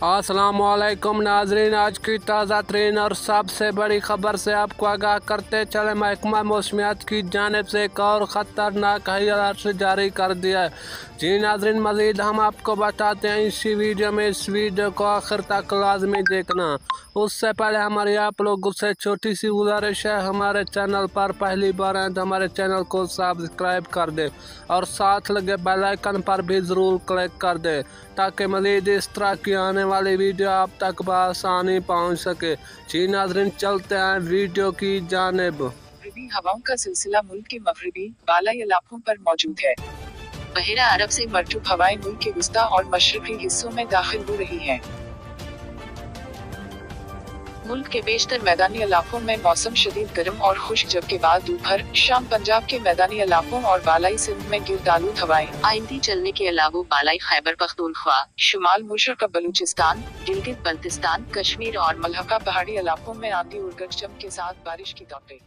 अस्सलामुअलैकुम नाजरीन, आज की ताज़ा तरीन और सबसे बड़ी खबर से आपको आगाह करते चले। महकमा मौसमियात की जानिब से एक और ख़तरनाक हाई अलर्ट जारी कर दिया है। जी नाजरीन, मज़ीद हम आपको बताते हैं इसी वीडियो में। इस वीडियो को आखिर तक लाजमी देखना। उससे पहले हमारी आप लोगों से छोटी सी गुजारिश है, हमारे चैनल पर पहली बार हैं तो हमारे चैनल को सब्सक्राइब कर दें और साथ लगे बेल आइकन पर भी ज़रूर क्लिक कर दें ताकि मज़ीद इस तरह की आने वाली वीडियो आप तक बआसानी पहुंच सके। जी नाज़रीन, चलते हैं वीडियो की जानिब। मगरबी हवाओं का सिलसिला मुल्क के मगरबी बालाई इलाकों पर मौजूद है। बहिरा अरब से मरतूब हवाएं मुल्क के वस्ता और मशरकी हिस्सों में दाखिल हो रही हैं। मुल्क के बेशतर मैदानी इलाकों में मौसम शदीद गर्म और खुश्क, जबकि बाद दोपहर शाम पंजाब के मैदानी इलाकों और बालाई सिंध में गिरदालूद हवाएं आइंदी चलने के अलावा बालाई खैबर पख्तूनख्वा, शुमाल मुशरक बलूचिस्तान, गिलगित बल्तिस्तान, कश्मीर और मलहका पहाड़ी इलाकों में आंधी और गरज चमक के साथ बारिश की दौरे।